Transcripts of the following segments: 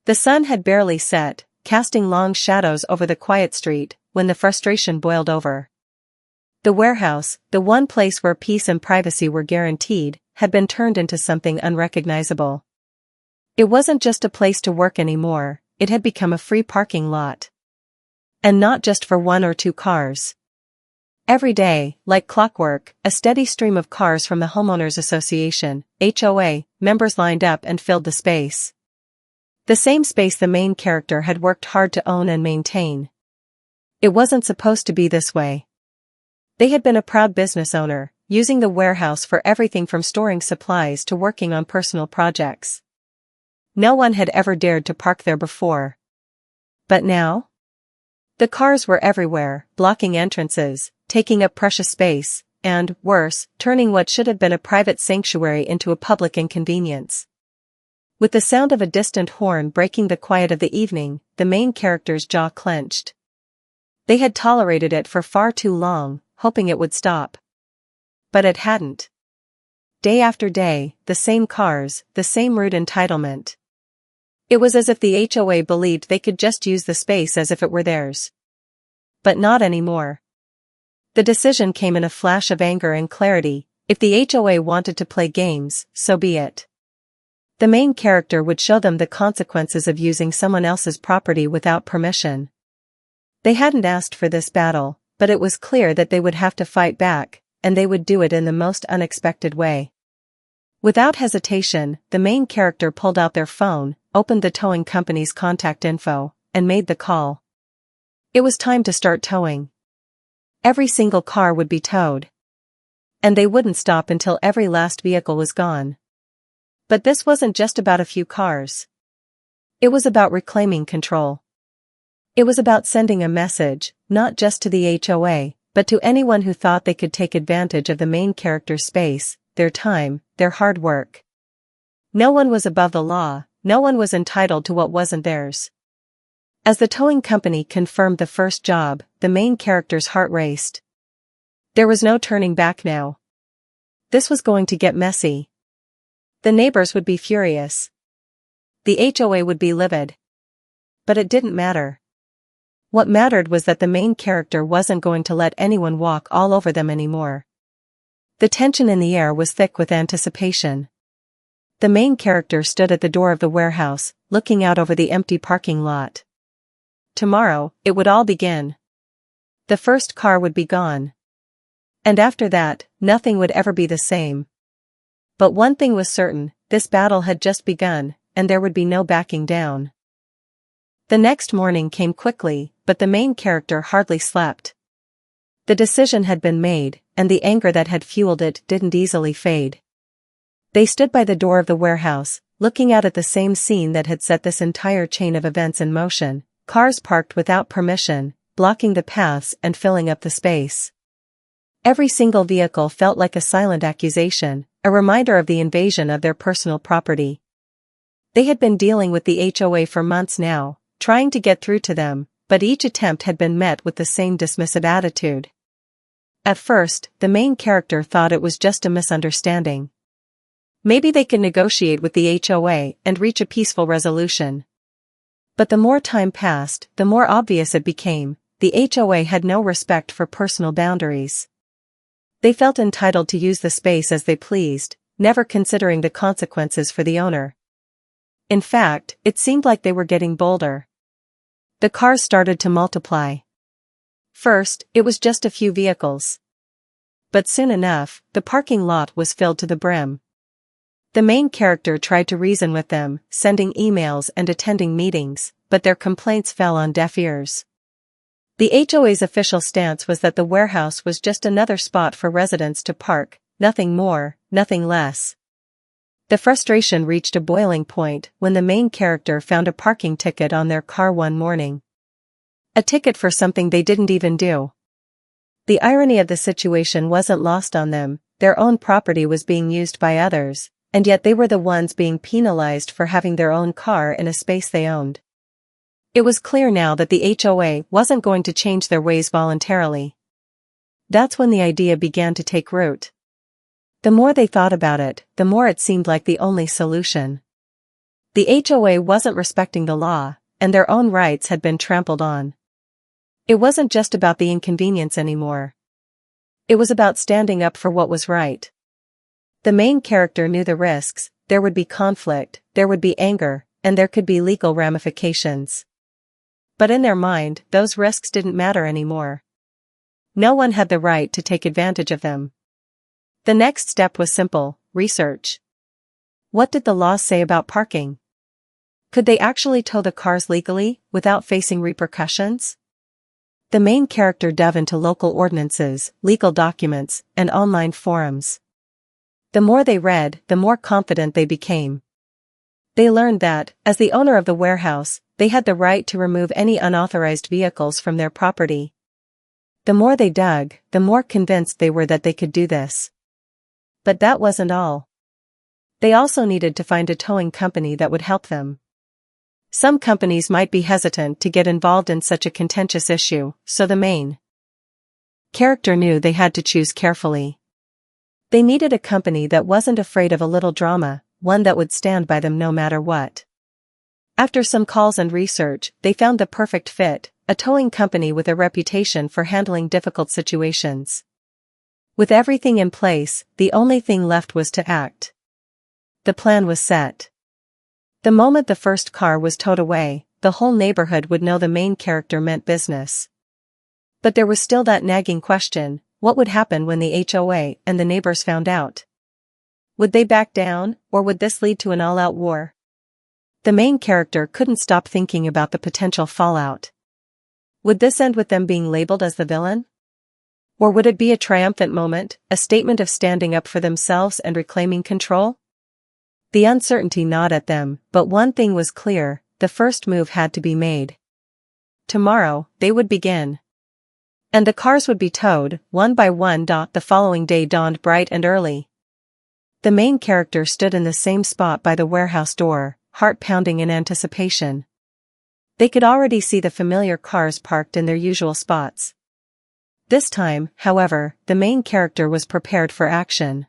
The sun had barely set, casting long shadows over the quiet street, when the frustration boiled over. The warehouse, the one place where peace and privacy were guaranteed, had been turned into something unrecognizable. It wasn't just a place to work anymore, it had become a free parking lot. And not just for one or two cars. Every day, like clockwork, a steady stream of cars from the Homeowners Association, HOA, members lined up and filled the space. The same space the main character had worked hard to own and maintain. It wasn't supposed to be this way. They had been a proud business owner, using the warehouse for everything from storing supplies to working on personal projects. No one had ever dared to park there before. But now? The cars were everywhere, blocking entrances, taking up precious space, and, worse, turning what should have been a private sanctuary into a public inconvenience. With the sound of a distant horn breaking the quiet of the evening, the main character's jaw clenched. They had tolerated it for far too long, hoping it would stop. But it hadn't. Day after day, the same cars, the same rude entitlement. It was as if the HOA believed they could just use the space as if it were theirs. But not anymore. The decision came in a flash of anger and clarity. If the HOA wanted to play games, so be it. The main character would show them the consequences of using someone else's property without permission. They hadn't asked for this battle, but it was clear that they would have to fight back, and they would do it in the most unexpected way. Without hesitation, the main character pulled out their phone, opened the towing company's contact info, and made the call. It was time to start towing. Every single car would be towed. And they wouldn't stop until every last vehicle was gone. But this wasn't just about a few cars. It was about reclaiming control. It was about sending a message, not just to the HOA, but to anyone who thought they could take advantage of the main character's space, their time, their hard work. No one was above the law, no one was entitled to what wasn't theirs. As the towing company confirmed the first job, the main character's heart raced. There was no turning back now. This was going to get messy. The neighbors would be furious. The HOA would be livid. But it didn't matter. What mattered was that the main character wasn't going to let anyone walk all over them anymore. The tension in the air was thick with anticipation. The main character stood at the door of the warehouse, looking out over the empty parking lot. Tomorrow, it would all begin. The first car would be gone. And after that, nothing would ever be the same. But one thing was certain, this battle had just begun, and there would be no backing down. The next morning came quickly, but the main character hardly slept. The decision had been made, and the anger that had fueled it didn't easily fade. They stood by the door of the warehouse, looking out at the same scene that had set this entire chain of events in motion, cars parked without permission, blocking the paths and filling up the space. Every single vehicle felt like a silent accusation, a reminder of the invasion of their personal property. They had been dealing with the HOA for months now, trying to get through to them, but each attempt had been met with the same dismissive attitude. At first, the main character thought it was just a misunderstanding. Maybe they could negotiate with the HOA and reach a peaceful resolution. But the more time passed, the more obvious it became, the HOA had no respect for personal boundaries. They felt entitled to use the space as they pleased, never considering the consequences for the owner. In fact, it seemed like they were getting bolder. The cars started to multiply. First, it was just a few vehicles. But soon enough, the parking lot was filled to the brim. The main character tried to reason with them, sending emails and attending meetings, but their complaints fell on deaf ears. The HOA's official stance was that the warehouse was just another spot for residents to park, nothing more, nothing less. The frustration reached a boiling point when the main character found a parking ticket on their car one morning. A ticket for something they didn't even do. The irony of the situation wasn't lost on them, their own property was being used by others, and yet they were the ones being penalized for having their own car in a space they owned. It was clear now that the HOA wasn't going to change their ways voluntarily. That's when the idea began to take root. The more they thought about it, the more it seemed like the only solution. The HOA wasn't respecting the law, and their own rights had been trampled on. It wasn't just about the inconvenience anymore. It was about standing up for what was right. The main character knew the risks: there would be conflict, there would be anger, and there could be legal ramifications. But in their mind, those risks didn't matter anymore. No one had the right to take advantage of them. The next step was simple: research. What did the laws say about parking? Could they actually tow the cars legally, without facing repercussions? The main character dove into local ordinances, legal documents, and online forums. The more they read, the more confident they became. They learned that, as the owner of the warehouse, they had the right to remove any unauthorized vehicles from their property. The more they dug, the more convinced they were that they could do this. But that wasn't all. They also needed to find a towing company that would help them. Some companies might be hesitant to get involved in such a contentious issue, so the main character knew they had to choose carefully. They needed a company that wasn't afraid of a little drama, one that would stand by them no matter what. After some calls and research, they found the perfect fit: a towing company with a reputation for handling difficult situations. With everything in place, the only thing left was to act. The plan was set. The moment the first car was towed away, the whole neighborhood would know the main character meant business. But there was still that nagging question: what would happen when the HOA and the neighbors found out? Would they back down, or would this lead to an all-out war? The main character couldn't stop thinking about the potential fallout. Would this end with them being labeled as the villain? Or would it be a triumphant moment, a statement of standing up for themselves and reclaiming control? The uncertainty gnawed at them, but one thing was clear: the first move had to be made. Tomorrow, they would begin. And the cars would be towed, one by one. The following day dawned bright and early. The main character stood in the same spot by the warehouse door, heart pounding in anticipation. They could already see the familiar cars parked in their usual spots. This time, however, the main character was prepared for action.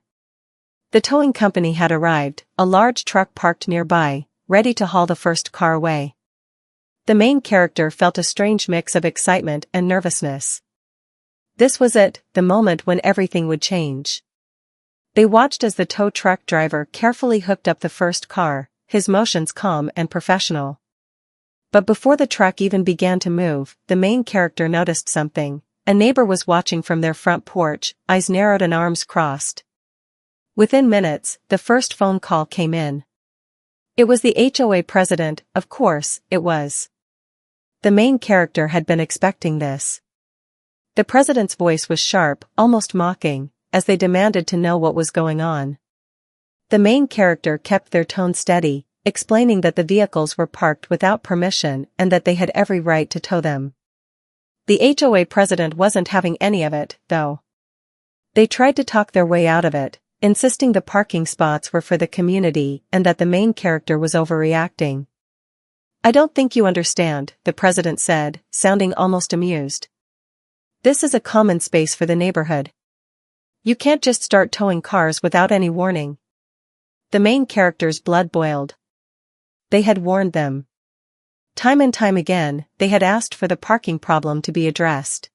The towing company had arrived, a large truck parked nearby, ready to haul the first car away. The main character felt a strange mix of excitement and nervousness. This was it, the moment when everything would change. They watched as the tow truck driver carefully hooked up the first car, his motions calm and professional. But before the truck even began to move, the main character noticed something. A neighbor was watching from their front porch, eyes narrowed and arms crossed. Within minutes, the first phone call came in. It was the HOA president, of course, it was. The main character had been expecting this. The president's voice was sharp, almost mocking, as they demanded to know what was going on. The main character kept their tone steady, explaining that the vehicles were parked without permission and that they had every right to tow them. The HOA president wasn't having any of it, though. They tried to talk their way out of it, insisting the parking spots were for the community and that the main character was overreacting. "I don't think you understand," the president said, sounding almost amused. "This is a common space for the neighborhood. You can't just start towing cars without any warning." The main character's blood boiled. They had warned them. Time and time again, they had asked for the parking problem to be addressed.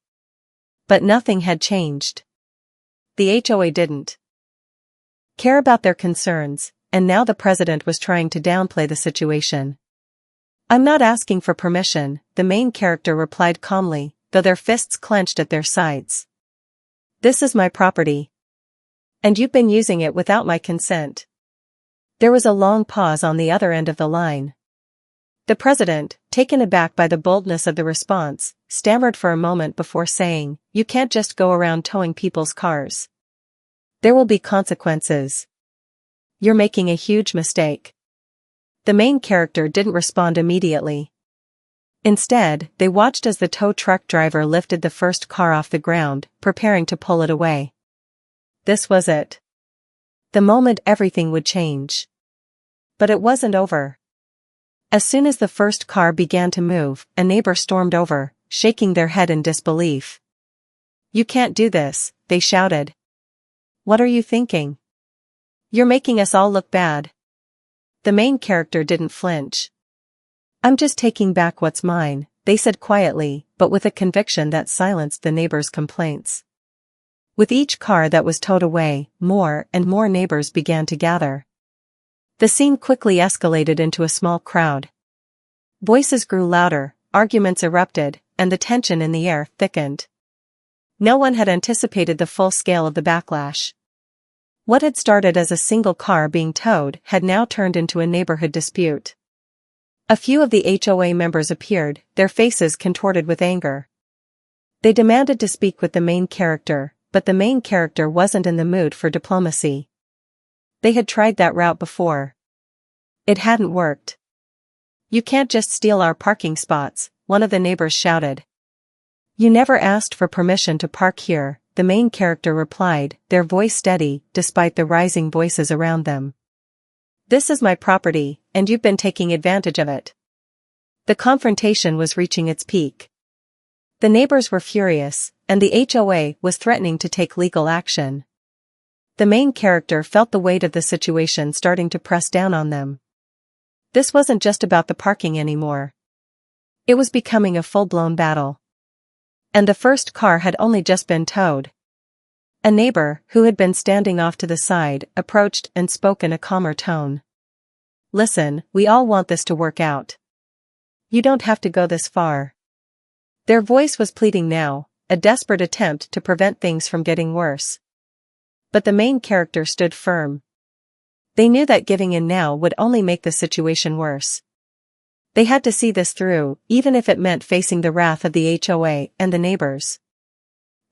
But nothing had changed. The HOA didn't care about their concerns, and now the president was trying to downplay the situation. "I'm not asking for permission," the main character replied calmly, though their fists clenched at their sides. "This is my property. And you've been using it without my consent." There was a long pause on the other end of the line. The president, taken aback by the boldness of the response, stammered for a moment before saying, "You can't just go around towing people's cars. There will be consequences. You're making a huge mistake." The main character didn't respond immediately. Instead, they watched as the tow truck driver lifted the first car off the ground, preparing to pull it away. This was it. The moment everything would change. But it wasn't over. As soon as the first car began to move, a neighbor stormed over, shaking their head in disbelief. "You can't do this," they shouted. "What are you thinking? You're making us all look bad." The main character didn't flinch. "I'm just taking back what's mine," they said quietly, but with a conviction that silenced the neighbors' complaints. With each car that was towed away, more and more neighbors began to gather. The scene quickly escalated into a small crowd. Voices grew louder, arguments erupted, and the tension in the air thickened. No one had anticipated the full scale of the backlash. What had started as a single car being towed had now turned into a neighborhood dispute. A few of the HOA members appeared, their faces contorted with anger. They demanded to speak with the main character, but the main character wasn't in the mood for diplomacy. They had tried that route before. It hadn't worked. "You can't just steal our parking spots," one of the neighbors shouted. "You never asked for permission to park here," the main character replied, their voice steady, despite the rising voices around them. "This is my property, and you've been taking advantage of it." The confrontation was reaching its peak. The neighbors were furious, and the HOA was threatening to take legal action. The main character felt the weight of the situation starting to press down on them. This wasn't just about the parking anymore. It was becoming a full-blown battle. And the first car had only just been towed. A neighbor, who had been standing off to the side, approached and spoke in a calmer tone. "Listen, we all want this to work out. You don't have to go this far." Their voice was pleading now, a desperate attempt to prevent things from getting worse. But the main character stood firm. They knew that giving in now would only make the situation worse. They had to see this through, even if it meant facing the wrath of the HOA and the neighbors.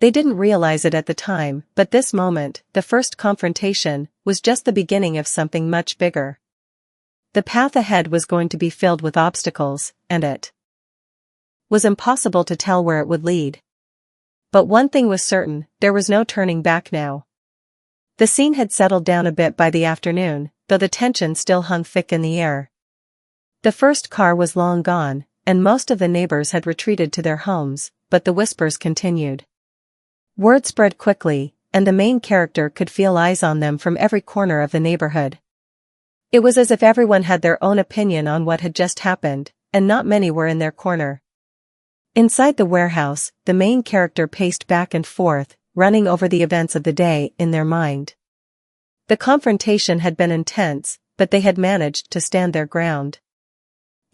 They didn't realize it at the time, but this moment, the first confrontation, was just the beginning of something much bigger. The path ahead was going to be filled with obstacles, and it was impossible to tell where it would lead. But one thing was certain, there was no turning back now. The scene had settled down a bit by the afternoon, though the tension still hung thick in the air. The first car was long gone, and most of the neighbors had retreated to their homes, but the whispers continued. Word spread quickly, and the main character could feel eyes on them from every corner of the neighborhood. It was as if everyone had their own opinion on what had just happened, and not many were in their corner. Inside the warehouse, the main character paced back and forth, running over the events of the day in their mind. The confrontation had been intense, but they had managed to stand their ground.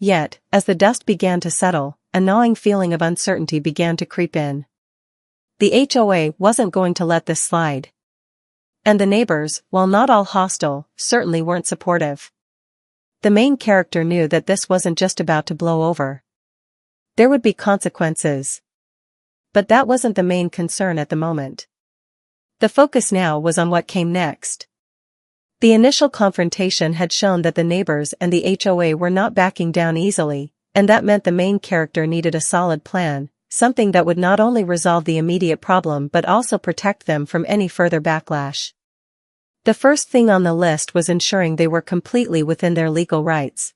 Yet, as the dust began to settle, a gnawing feeling of uncertainty began to creep in. The HOA wasn't going to let this slide. And the neighbors, while not all hostile, certainly weren't supportive. The main character knew that this wasn't just about to blow over. There would be consequences. But that wasn't the main concern at the moment. The focus now was on what came next. The initial confrontation had shown that the neighbors and the HOA were not backing down easily, and that meant the main character needed a solid plan, something that would not only resolve the immediate problem but also protect them from any further backlash. The first thing on the list was ensuring they were completely within their legal rights.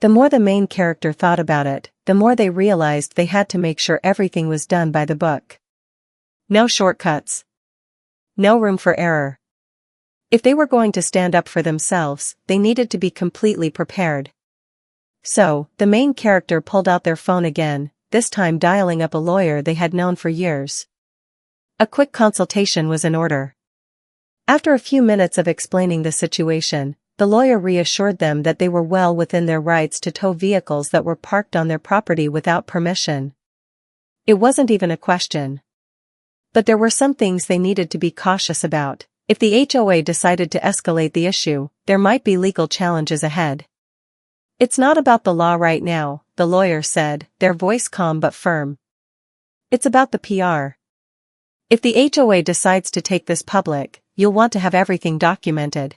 The more the main character thought about it, the more they realized they had to make sure everything was done by the book. No shortcuts. No room for error. If they were going to stand up for themselves, they needed to be completely prepared. So, the main character pulled out their phone again, this time dialing up a lawyer they had known for years. A quick consultation was in order. After a few minutes of explaining the situation, the lawyer reassured them that they were well within their rights to tow vehicles that were parked on their property without permission. It wasn't even a question. But there were some things they needed to be cautious about. If the HOA decided to escalate the issue, there might be legal challenges ahead. "It's not about the law right now," the lawyer said, their voice calm but firm. "It's about the PR. If the HOA decides to take this public, you'll want to have everything documented.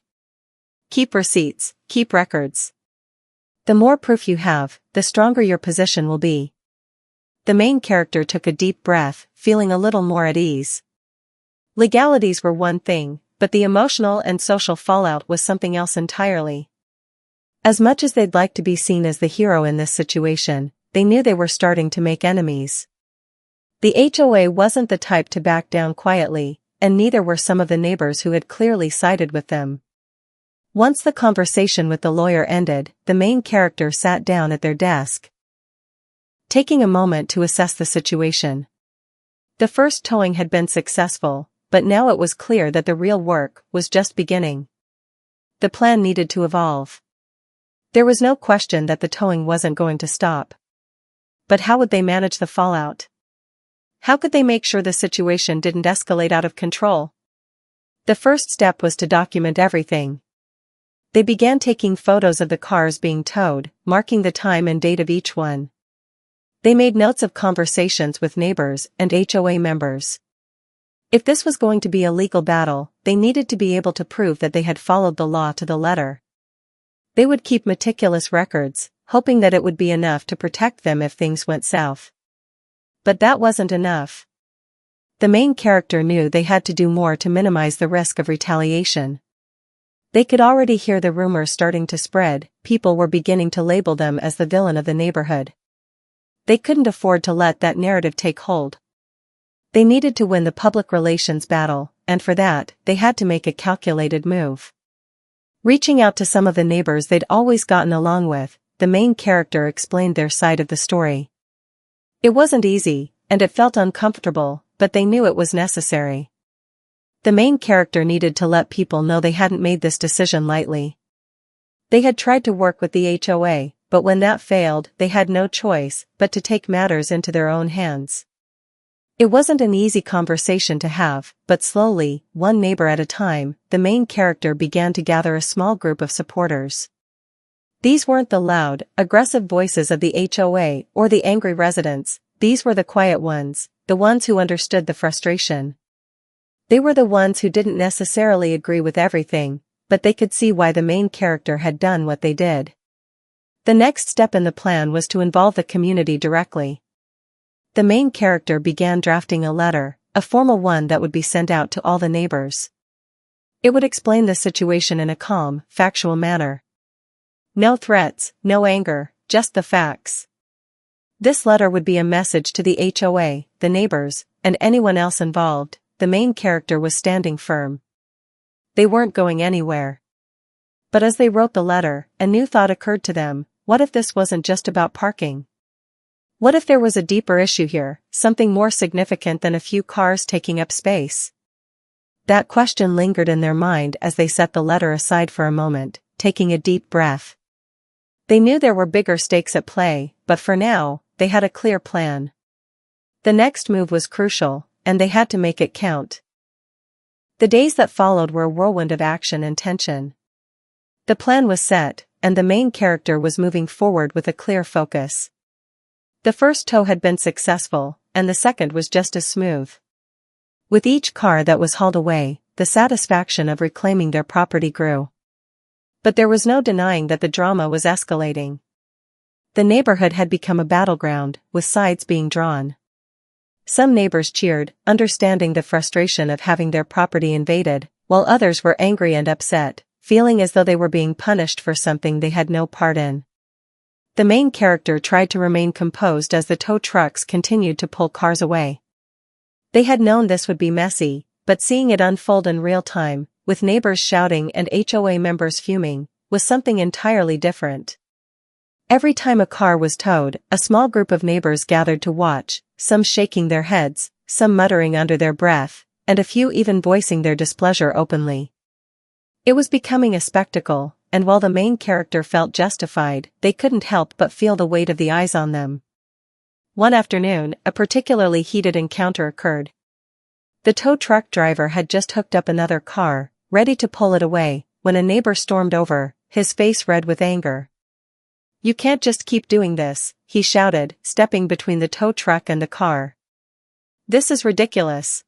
Keep receipts, keep records. The more proof you have, the stronger your position will be." The main character took a deep breath, feeling a little more at ease. Legalities were one thing, but the emotional and social fallout was something else entirely. As much as they'd like to be seen as the hero in this situation, they knew they were starting to make enemies. The HOA wasn't the type to back down quietly, and neither were some of the neighbors who had clearly sided with them. Once the conversation with the lawyer ended, the main character sat down at their desk, taking a moment to assess the situation. The first towing had been successful, but now it was clear that the real work was just beginning. The plan needed to evolve. There was no question that the towing wasn't going to stop. But how would they manage the fallout? How could they make sure the situation didn't escalate out of control? The first step was to document everything. They began taking photos of the cars being towed, marking the time and date of each one. They made notes of conversations with neighbors and HOA members. If this was going to be a legal battle, they needed to be able to prove that they had followed the law to the letter. They would keep meticulous records, hoping that it would be enough to protect them if things went south. But that wasn't enough. The main character knew they had to do more to minimize the risk of retaliation. They could already hear the rumors starting to spread. People were beginning to label them as the villain of the neighborhood. They couldn't afford to let that narrative take hold. They needed to win the public relations battle, and for that, they had to make a calculated move. Reaching out to some of the neighbors they'd always gotten along with, the main character explained their side of the story. It wasn't easy, and it felt uncomfortable, but they knew it was necessary. The main character needed to let people know they hadn't made this decision lightly. They had tried to work with the HOA, but when that failed, they had no choice but to take matters into their own hands. It wasn't an easy conversation to have, but slowly, one neighbor at a time, the main character began to gather a small group of supporters. These weren't the loud, aggressive voices of the HOA or the angry residents. These were the quiet ones, the ones who understood the frustration. They were the ones who didn't necessarily agree with everything, but they could see why the main character had done what they did. The next step in the plan was to involve the community directly. The main character began drafting a letter, a formal one that would be sent out to all the neighbors. It would explain the situation in a calm, factual manner. No threats, no anger, just the facts. This letter would be a message to the HOA, the neighbors, and anyone else involved. The main character was standing firm. They weren't going anywhere. But as they wrote the letter, a new thought occurred to them. What if this wasn't just about parking? What if there was a deeper issue here, something more significant than a few cars taking up space? That question lingered in their mind as they set the letter aside for a moment, taking a deep breath. They knew there were bigger stakes at play, but for now, they had a clear plan. The next move was crucial, and they had to make it count. The days that followed were a whirlwind of action and tension. The plan was set, and the main character was moving forward with a clear focus. The first tow had been successful, and the second was just as smooth. With each car that was hauled away, the satisfaction of reclaiming their property grew. But there was no denying that the drama was escalating. The neighborhood had become a battleground, with sides being drawn. Some neighbors cheered, understanding the frustration of having their property invaded, while others were angry and upset, feeling as though they were being punished for something they had no part in. The main character tried to remain composed as the tow trucks continued to pull cars away. They had known this would be messy, but seeing it unfold in real time, with neighbors shouting and HOA members fuming, was something entirely different. Every time a car was towed, a small group of neighbors gathered to watch, some shaking their heads, some muttering under their breath, and a few even voicing their displeasure openly. It was becoming a spectacle, and while the main character felt justified, they couldn't help but feel the weight of the eyes on them. One afternoon, a particularly heated encounter occurred. The tow truck driver had just hooked up another car, ready to pull it away, when a neighbor stormed over, his face red with anger. "You can't just keep doing this," he shouted, stepping between the tow truck and the car. "This is ridiculous.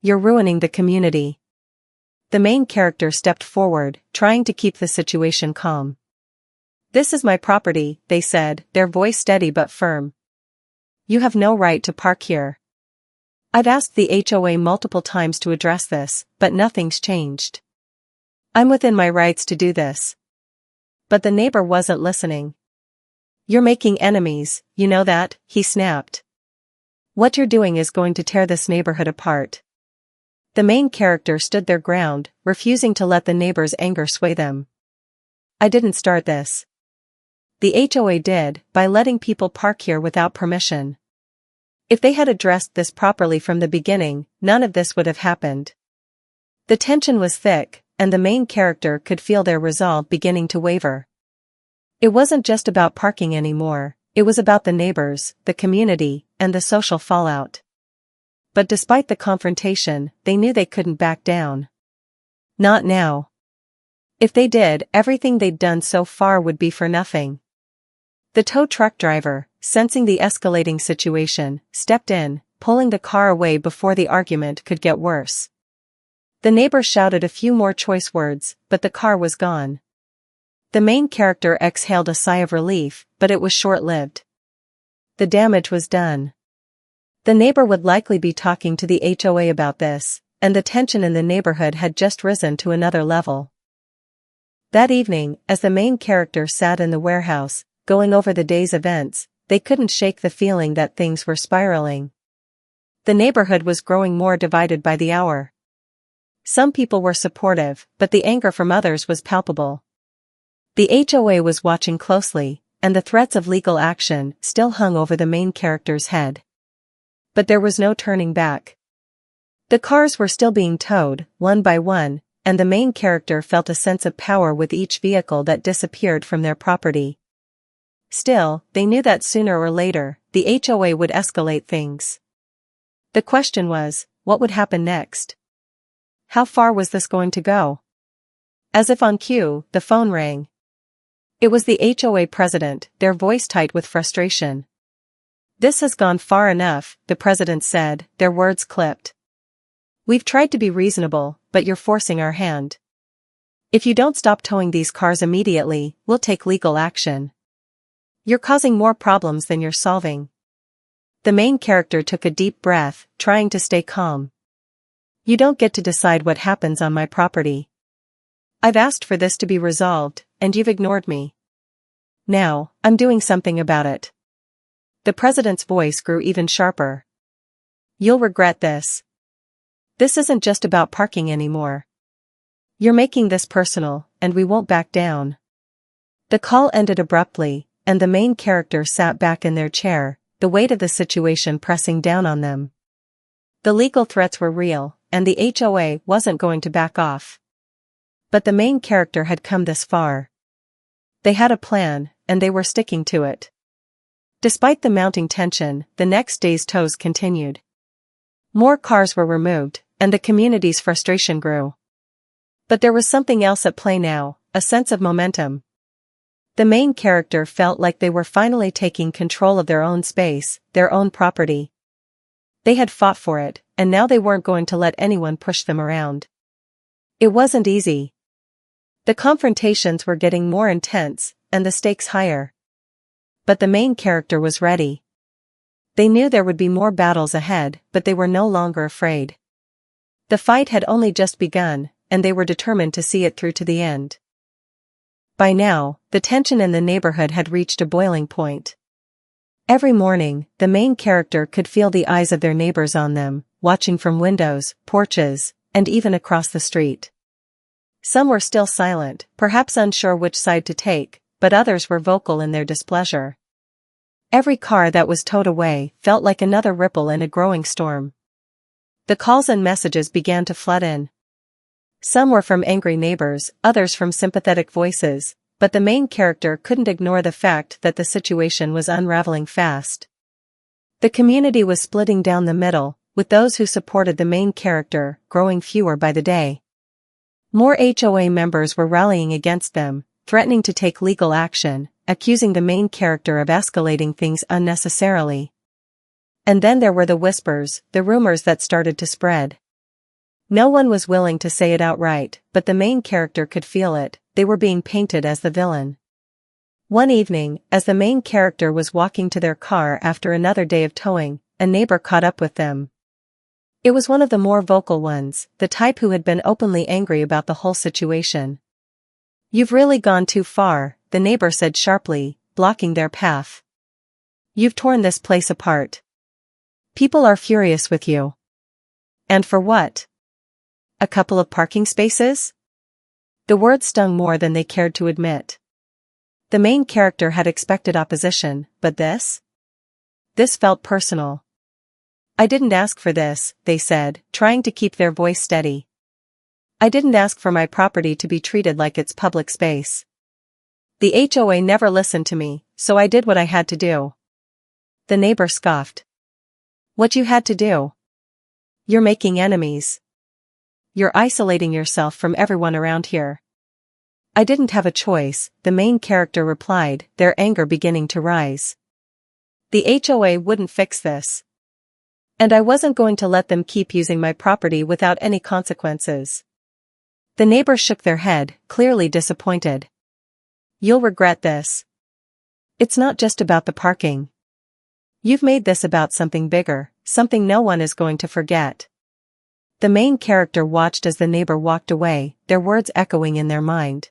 You're ruining the community." The main character stepped forward, trying to keep the situation calm. "This is my property," they said, their voice steady but firm. "You have no right to park here. I've asked the HOA multiple times to address this, but nothing's changed. I'm within my rights to do this." But the neighbor wasn't listening. "You're making enemies, you know that," he snapped. "What you're doing is going to tear this neighborhood apart." The main character stood their ground, refusing to let the neighbor's anger sway them. "I didn't start this. The HOA did, by letting people park here without permission. If they had addressed this properly from the beginning, none of this would have happened." The tension was thick, and the main character could feel their resolve beginning to waver. It wasn't just about parking anymore, it was about the neighbors, the community, and the social fallout. But despite the confrontation, they knew they couldn't back down. Not now. If they did, everything they'd done so far would be for nothing. The tow truck driver, sensing the escalating situation, stepped in, pulling the car away before the argument could get worse. The neighbor shouted a few more choice words, but the car was gone. The main character exhaled a sigh of relief, but it was short-lived. The damage was done. The neighbor would likely be talking to the HOA about this, and the tension in the neighborhood had just risen to another level. That evening, as the main character sat in the warehouse, going over the day's events, they couldn't shake the feeling that things were spiraling. The neighborhood was growing more divided by the hour. Some people were supportive, but the anger from others was palpable. The HOA was watching closely, and the threats of legal action still hung over the main character's head. But there was no turning back. The cars were still being towed, one by one, and the main character felt a sense of power with each vehicle that disappeared from their property. Still, they knew that sooner or later, the HOA would escalate things. The question was, what would happen next? How far was this going to go? As if on cue, the phone rang. It was the HOA president, their voice tight with frustration. "This has gone far enough," the president said, their words clipped. "We've tried to be reasonable, but you're forcing our hand. If you don't stop towing these cars immediately, we'll take legal action. You're causing more problems than you're solving." The main character took a deep breath, trying to stay calm. "You don't get to decide what happens on my property. I've asked for this to be resolved, and you've ignored me. Now, I'm doing something about it." The president's voice grew even sharper. "You'll regret this. This isn't just about parking anymore. You're making this personal, and we won't back down." The call ended abruptly, and the main character sat back in their chair, the weight of the situation pressing down on them. The legal threats were real, and the HOA wasn't going to back off. But the main character had come this far. They had a plan, and they were sticking to it. Despite the mounting tension, the next day's tows continued. More cars were removed, and the community's frustration grew. But there was something else at play now, a sense of momentum. The main character felt like they were finally taking control of their own space, their own property. They had fought for it, and now they weren't going to let anyone push them around. It wasn't easy. The confrontations were getting more intense, and the stakes higher. But the main character was ready. They knew there would be more battles ahead, but they were no longer afraid. The fight had only just begun, and they were determined to see it through to the end. By now, the tension in the neighborhood had reached a boiling point. Every morning, the main character could feel the eyes of their neighbors on them, watching from windows, porches, and even across the street. Some were still silent, perhaps unsure which side to take, but others were vocal in their displeasure. Every car that was towed away felt like another ripple in a growing storm. The calls and messages began to flood in. Some were from angry neighbors, others from sympathetic voices, but the main character couldn't ignore the fact that the situation was unraveling fast. The community was splitting down the middle, with those who supported the main character growing fewer by the day. More HOA members were rallying against them, threatening to take legal action, accusing the main character of escalating things unnecessarily. And then there were the whispers, the rumors that started to spread. No one was willing to say it outright, but the main character could feel it. They were being painted as the villain. One evening, as the main character was walking to their car after another day of towing, a neighbor caught up with them. It was one of the more vocal ones, the type who had been openly angry about the whole situation. "You've really gone too far," the neighbor said sharply, blocking their path. "You've torn this place apart. People are furious with you. And for what? A couple of parking spaces? The word stung more than they cared to admit. The main character had expected opposition, but this? This felt personal. I didn't ask for this, they said, trying to keep their voice steady. I didn't ask for my property to be treated like it's public space. The HOA never listened to me, so I did what I had to do. The neighbor scoffed. What you had to do? You're making enemies. You're isolating yourself from everyone around here. I didn't have a choice, the main character replied, their anger beginning to rise. The HOA wouldn't fix this. And I wasn't going to let them keep using my property without any consequences. The neighbors shook their head, clearly disappointed. You'll regret this. It's not just about the parking. You've made this about something bigger, something no one is going to forget. The main character watched as the neighbor walked away, their words echoing in their mind.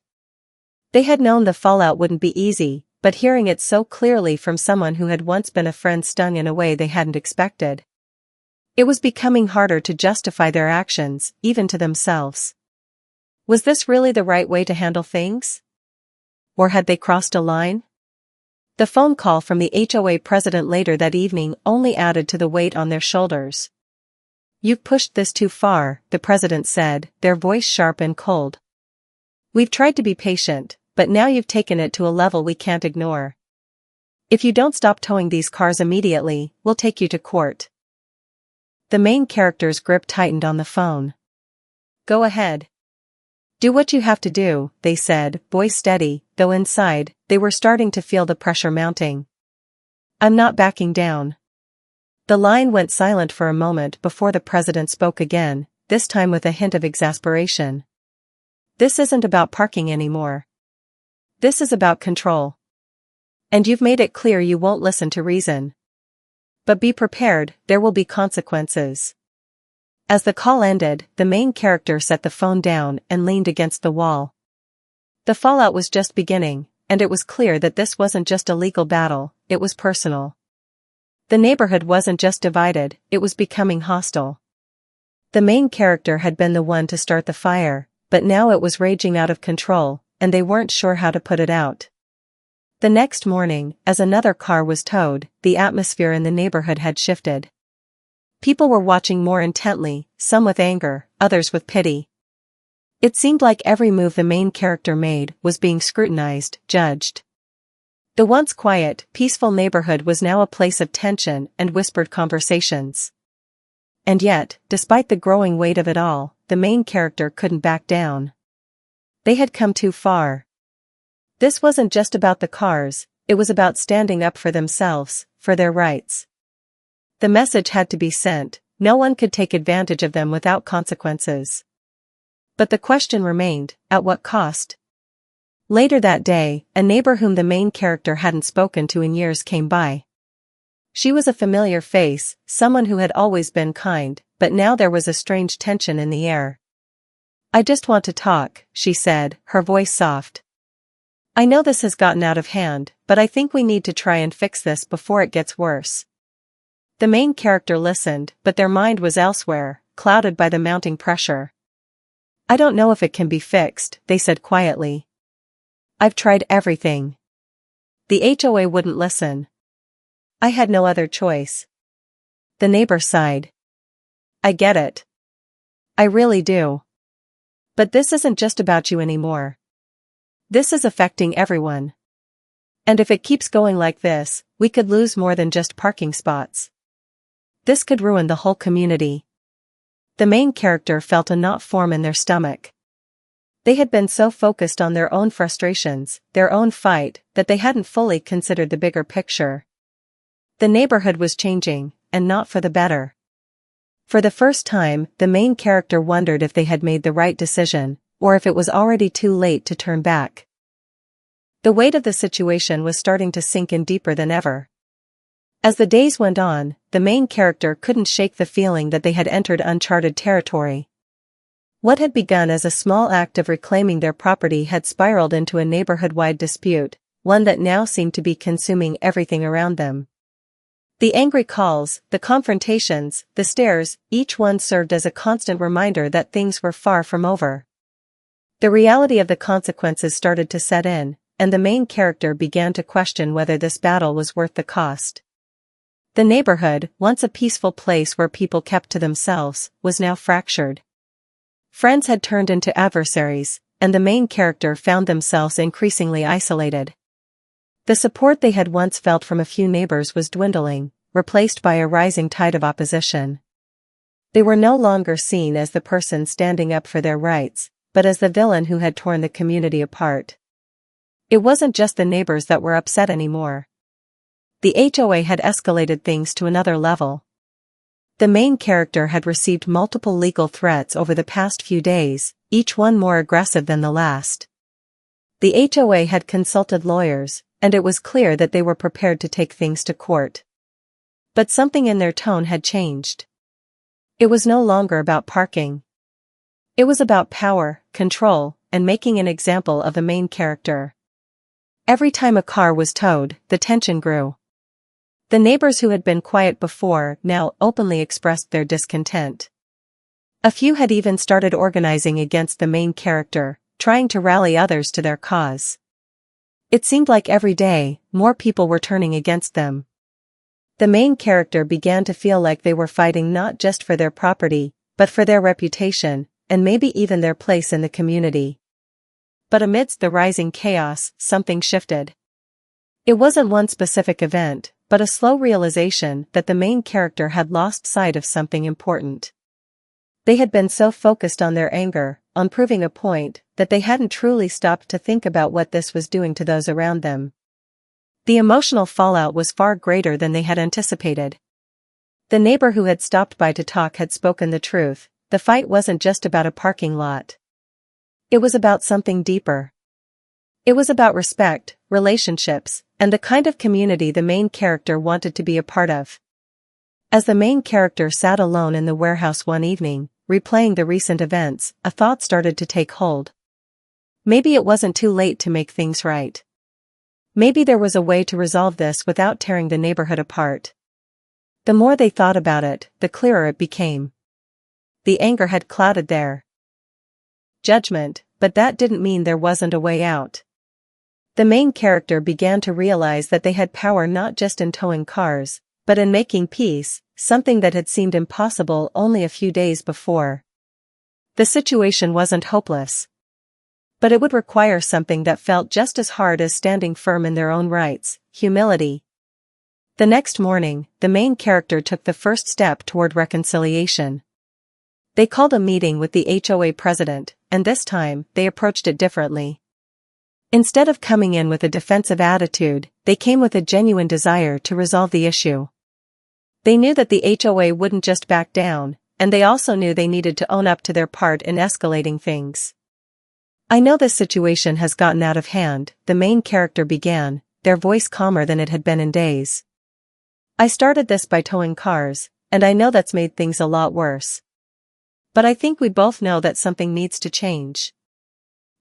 They had known the fallout wouldn't be easy, but hearing it so clearly from someone who had once been a friend stung in a way they hadn't expected. It was becoming harder to justify their actions, even to themselves. Was this really the right way to handle things? Or had they crossed a line? The phone call from the HOA president later that evening only added to the weight on their shoulders. You've pushed this too far, the president said, their voice sharp and cold. We've tried to be patient, but now you've taken it to a level we can't ignore. If you don't stop towing these cars immediately, we'll take you to court. The main character's grip tightened on the phone. Go ahead. Do what you have to do, they said, voice steady, though inside, they were starting to feel the pressure mounting. I'm not backing down. The line went silent for a moment before the president spoke again, this time with a hint of exasperation. This isn't about parking anymore. This is about control. And you've made it clear you won't listen to reason. But be prepared, there will be consequences. As the call ended, the main character set the phone down and leaned against the wall. The fallout was just beginning, and it was clear that this wasn't just a legal battle, it was personal. The neighborhood wasn't just divided, it was becoming hostile. The main character had been the one to start the fire, but now it was raging out of control, and they weren't sure how to put it out. The next morning, as another car was towed, the atmosphere in the neighborhood had shifted. People were watching more intently, some with anger, others with pity. It seemed like every move the main character made was being scrutinized, judged. The once quiet, peaceful neighborhood was now a place of tension and whispered conversations. And yet, despite the growing weight of it all, the main character couldn't back down. They had come too far. This wasn't just about the cars, it was about standing up for themselves, for their rights. The message had to be sent, no one could take advantage of them without consequences. But the question remained, at what cost? Later that day, a neighbor whom the main character hadn't spoken to in years came by. She was a familiar face, someone who had always been kind, but now there was a strange tension in the air. I just want to talk, she said, her voice soft. I know this has gotten out of hand, but I think we need to try and fix this before it gets worse. The main character listened, but their mind was elsewhere, clouded by the mounting pressure. I don't know if it can be fixed, they said quietly. I've tried everything. The HOA wouldn't listen. I had no other choice. The neighbor sighed. I get it. I really do. But this isn't just about you anymore. This is affecting everyone. And if it keeps going like this, we could lose more than just parking spots. This could ruin the whole community. The main character felt a knot form in their stomach. They had been so focused on their own frustrations, their own fight, that they hadn't fully considered the bigger picture. The neighborhood was changing, and not for the better. For the first time, the main character wondered if they had made the right decision, or if it was already too late to turn back. The weight of the situation was starting to sink in deeper than ever. As the days went on, the main character couldn't shake the feeling that they had entered uncharted territory. What had begun as a small act of reclaiming their property had spiraled into a neighborhood-wide dispute, one that now seemed to be consuming everything around them. The angry calls, the confrontations, the stares, each one served as a constant reminder that things were far from over. The reality of the consequences started to set in, and the main character began to question whether this battle was worth the cost. The neighborhood, once a peaceful place where people kept to themselves, was now fractured. Friends had turned into adversaries, and the main character found themselves increasingly isolated. The support they had once felt from a few neighbors was dwindling, replaced by a rising tide of opposition. They were no longer seen as the person standing up for their rights, but as the villain who had torn the community apart. It wasn't just the neighbors that were upset anymore. The HOA had escalated things to another level. The main character had received multiple legal threats over the past few days, each one more aggressive than the last. The HOA had consulted lawyers, and it was clear that they were prepared to take things to court. But something in their tone had changed. It was no longer about parking. It was about power, control, and making an example of the main character. Every time a car was towed, the tension grew. The neighbors who had been quiet before now openly expressed their discontent. A few had even started organizing against the main character, trying to rally others to their cause. It seemed like every day, more people were turning against them. The main character began to feel like they were fighting not just for their property, but for their reputation, and maybe even their place in the community. But amidst the rising chaos, something shifted. It wasn't one specific event, but a slow realization that the main character had lost sight of something important. They had been so focused on their anger, on proving a point, that they hadn't truly stopped to think about what this was doing to those around them. The emotional fallout was far greater than they had anticipated. The neighbor who had stopped by to talk had spoken the truth. The fight wasn't just about a parking lot. It was about something deeper. It was about respect, relationships, and the kind of community the main character wanted to be a part of. As the main character sat alone in the warehouse one evening, replaying the recent events, a thought started to take hold. Maybe it wasn't too late to make things right. Maybe there was a way to resolve this without tearing the neighborhood apart. The more they thought about it, the clearer it became. The anger had clouded their judgment, but that didn't mean there wasn't a way out. The main character began to realize that they had power not just in towing cars, but in making peace, something that had seemed impossible only a few days before. The situation wasn't hopeless. But it would require something that felt just as hard as standing firm in their own rights: humility. The next morning, the main character took the first step toward reconciliation. They called a meeting with the HOA president, and this time, they approached it differently. Instead of coming in with a defensive attitude, they came with a genuine desire to resolve the issue. They knew that the HOA wouldn't just back down, and they also knew they needed to own up to their part in escalating things. "I know this situation has gotten out of hand," the main character began, their voice calmer than it had been in days. "I started this by towing cars, and I know that's made things a lot worse. But I think we both know that something needs to change.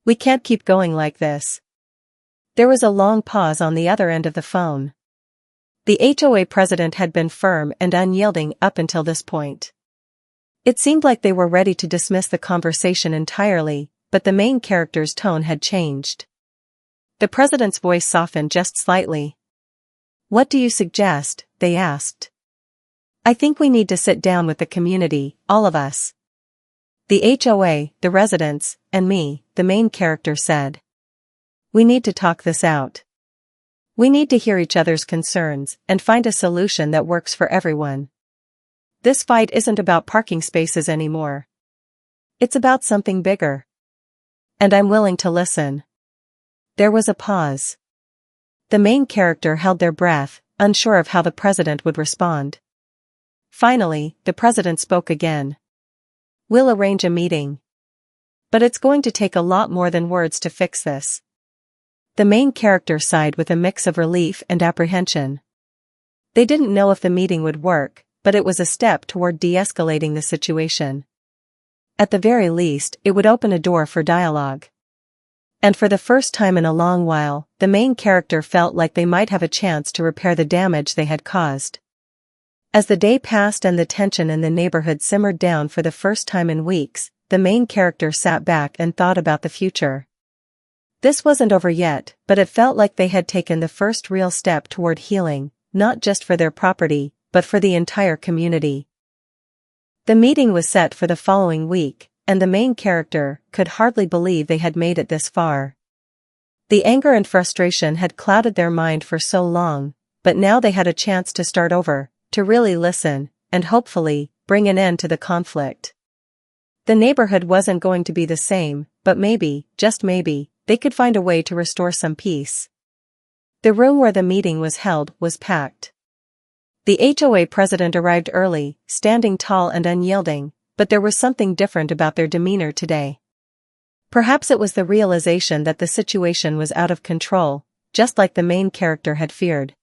We can't keep going like this." There was a long pause on the other end of the phone. The HOA president had been firm and unyielding up until this point. It seemed like they were ready to dismiss the conversation entirely, but the main character's tone had changed. The president's voice softened just slightly. "What do you suggest?" they asked. "I think we need to sit down with the community, all of us. The HOA, the residents, and me," the main character said. "We need to talk this out. We need to hear each other's concerns and find a solution that works for everyone. This fight isn't about parking spaces anymore. It's about something bigger. And I'm willing to listen." There was a pause. The main character held their breath, unsure of how the president would respond. Finally, the president spoke again. "We'll arrange a meeting. But it's going to take a lot more than words to fix this." The main character sighed with a mix of relief and apprehension. They didn't know if the meeting would work, but it was a step toward de-escalating the situation. At the very least, it would open a door for dialogue. And for the first time in a long while, the main character felt like they might have a chance to repair the damage they had caused. As the day passed and the tension in the neighborhood simmered down for the first time in weeks, the main character sat back and thought about the future. This wasn't over yet, but it felt like they had taken the first real step toward healing, not just for their property, but for the entire community. The meeting was set for the following week, and the main character could hardly believe they had made it this far. The anger and frustration had clouded their mind for so long, but now they had a chance to start over, to really listen, and hopefully, bring an end to the conflict. The neighborhood wasn't going to be the same, but maybe, just maybe, they could find a way to restore some peace. The room where the meeting was held was packed. The HOA president arrived early, standing tall and unyielding, but there was something different about their demeanor today. Perhaps it was the realization that the situation was out of control, just like the main character had feared.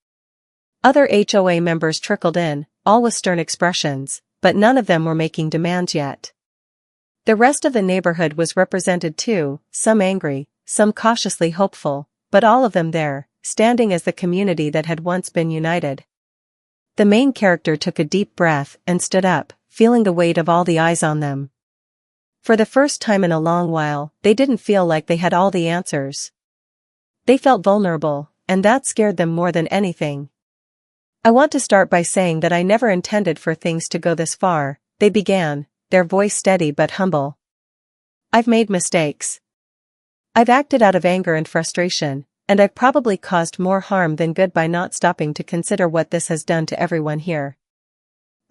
Other HOA members trickled in, all with stern expressions, but none of them were making demands yet. The rest of the neighborhood was represented too, some angry, some cautiously hopeful, but all of them there, standing as the community that had once been united. The main character took a deep breath and stood up, feeling the weight of all the eyes on them. For the first time in a long while, they didn't feel like they had all the answers. They felt vulnerable, and that scared them more than anything. "I want to start by saying that I never intended for things to go this far," they began, their voice steady but humble. "I've made mistakes. I've acted out of anger and frustration, and I've probably caused more harm than good by not stopping to consider what this has done to everyone here.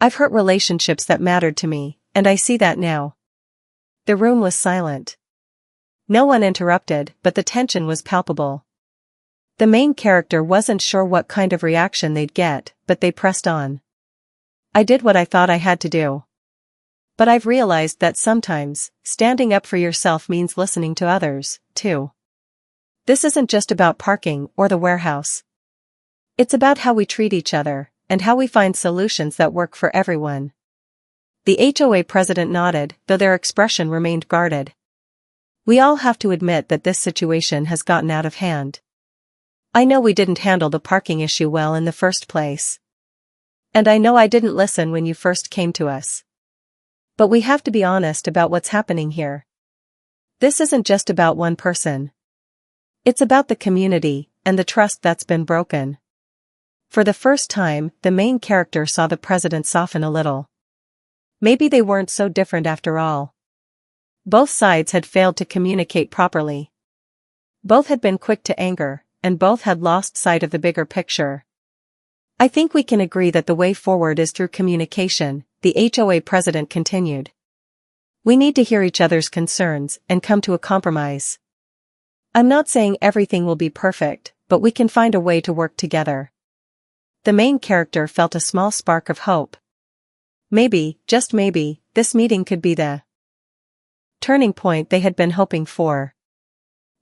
I've hurt relationships that mattered to me, and I see that now." The room was silent. No one interrupted, but the tension was palpable. The main character wasn't sure what kind of reaction they'd get, but they pressed on. "I did what I thought I had to do. But I've realized that sometimes, standing up for yourself means listening to others, too. This isn't just about parking or the warehouse. It's about how we treat each other, and how we find solutions that work for everyone." The HOA president nodded, though their expression remained guarded. "We all have to admit that this situation has gotten out of hand. I know we didn't handle the parking issue well in the first place. And I know I didn't listen when you first came to us. But we have to be honest about what's happening here. This isn't just about one person. It's about the community, and the trust that's been broken." For the first time, the main character saw the president soften a little. Maybe they weren't so different after all. Both sides had failed to communicate properly. Both had been quick to anger, and both had lost sight of the bigger picture. "I think we can agree that the way forward is through communication," the HOA president continued. "We need to hear each other's concerns and come to a compromise. I'm not saying everything will be perfect, but we can find a way to work together." The main character felt a small spark of hope. Maybe, just maybe, this meeting could be the turning point they had been hoping for.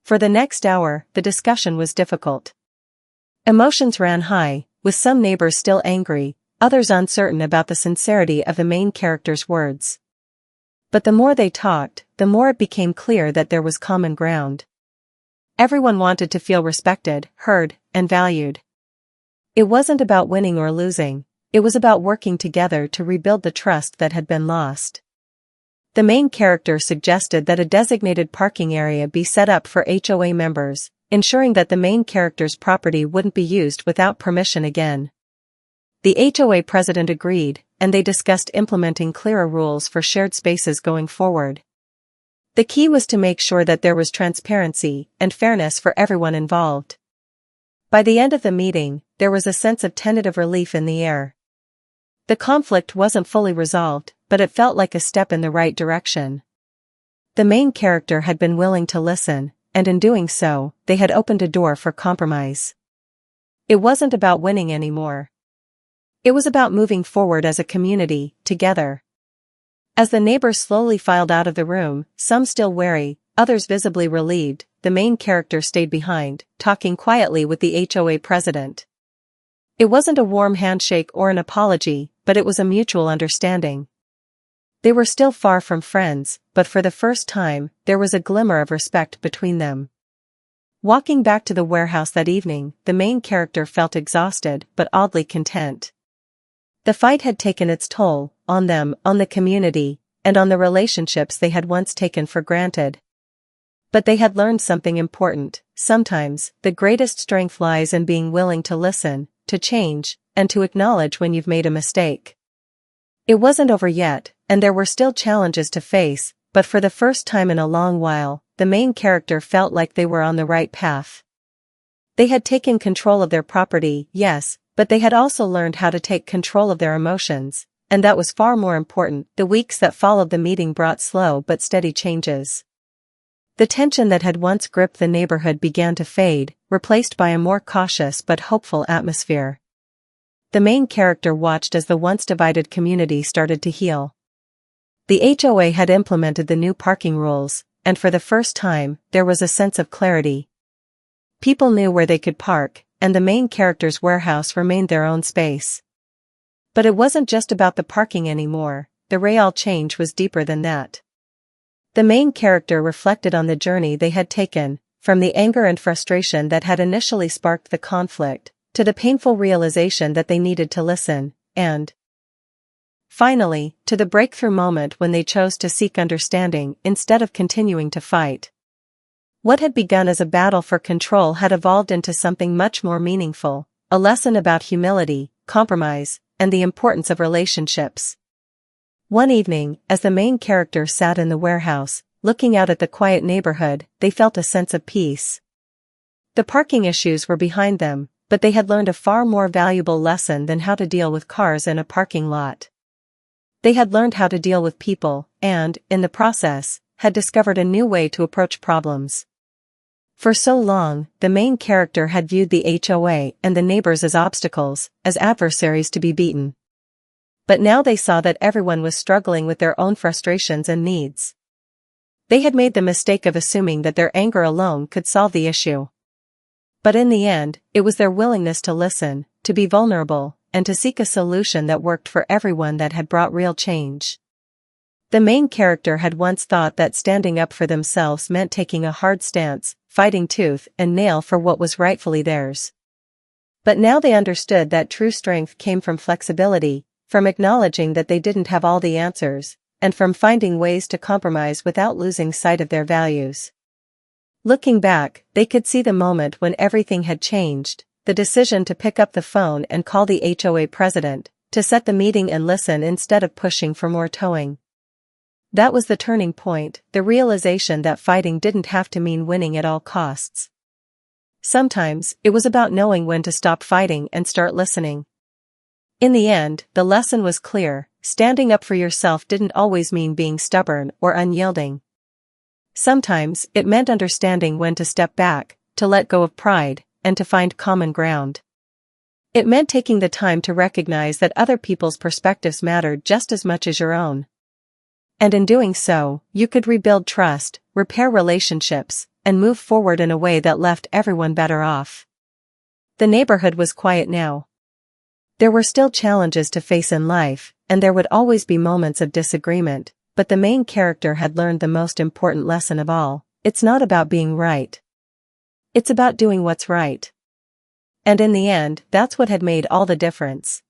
For the next hour, the discussion was difficult. Emotions ran high, with some neighbors still angry, others uncertain about the sincerity of the main character's words. But the more they talked, the more it became clear that there was common ground. Everyone wanted to feel respected, heard, and valued. It wasn't about winning or losing. It was about working together to rebuild the trust that had been lost. The main character suggested that a designated parking area be set up for HOA members, ensuring that the main character's property wouldn't be used without permission again. The HOA president agreed, and they discussed implementing clearer rules for shared spaces going forward. The key was to make sure that there was transparency and fairness for everyone involved. By the end of the meeting, there was a sense of tentative relief in the air. The conflict wasn't fully resolved, but it felt like a step in the right direction. The main character had been willing to listen, and in doing so, they had opened a door for compromise. It wasn't about winning anymore. It was about moving forward as a community, together. As the neighbors slowly filed out of the room, some still wary, others visibly relieved, the main character stayed behind, talking quietly with the HOA president. It wasn't a warm handshake or an apology, but it was a mutual understanding. They were still far from friends, but for the first time, there was a glimmer of respect between them. Walking back to the warehouse that evening, the main character felt exhausted but oddly content. The fight had taken its toll, on them, on the community, and on the relationships they had once taken for granted. But they had learned something important. Sometimes, the greatest strength lies in being willing to listen, to change, and to acknowledge when you've made a mistake. It wasn't over yet, and there were still challenges to face, but for the first time in a long while, the main character felt like they were on the right path. They had taken control of their property, yes, but they had also learned how to take control of their emotions, and that was far more important. The weeks that followed the meeting brought slow but steady changes. The tension that had once gripped the neighborhood began to fade, replaced by a more cautious but hopeful atmosphere. The main character watched as the once divided community started to heal. The HOA had implemented the new parking rules, and for the first time, there was a sense of clarity. People knew where they could park, and the main character's warehouse remained their own space. But it wasn't just about the parking anymore. The real change was deeper than that. The main character reflected on the journey they had taken, from the anger and frustration that had initially sparked the conflict, to the painful realization that they needed to listen, and finally, to the breakthrough moment when they chose to seek understanding instead of continuing to fight. What had begun as a battle for control had evolved into something much more meaningful, a lesson about humility, compromise, and the importance of relationships. One evening, as the main character sat in the warehouse, looking out at the quiet neighborhood, they felt a sense of peace. The parking issues were behind them, but they had learned a far more valuable lesson than how to deal with cars in a parking lot. They had learned how to deal with people, and, in the process, had discovered a new way to approach problems. For so long, the main character had viewed the HOA and the neighbors as obstacles, as adversaries to be beaten. But now they saw that everyone was struggling with their own frustrations and needs. They had made the mistake of assuming that their anger alone could solve the issue. But in the end, it was their willingness to listen, to be vulnerable, and to seek a solution that worked for everyone that had brought real change. The main character had once thought that standing up for themselves meant taking a hard stance, fighting tooth and nail for what was rightfully theirs. But now they understood that true strength came from flexibility, from acknowledging that they didn't have all the answers, and from finding ways to compromise without losing sight of their values. Looking back, they could see the moment when everything had changed, the decision to pick up the phone and call the HOA president, to set the meeting and listen instead of pushing for more towing. That was the turning point, the realization that fighting didn't have to mean winning at all costs. Sometimes, it was about knowing when to stop fighting and start listening. In the end, the lesson was clear: standing up for yourself didn't always mean being stubborn or unyielding. Sometimes, it meant understanding when to step back, to let go of pride, and to find common ground. It meant taking the time to recognize that other people's perspectives mattered just as much as your own. And in doing so, you could rebuild trust, repair relationships, and move forward in a way that left everyone better off. The neighborhood was quiet now. There were still challenges to face in life, and there would always be moments of disagreement, but the main character had learned the most important lesson of all: it's not about being right. It's about doing what's right. And in the end, that's what had made all the difference.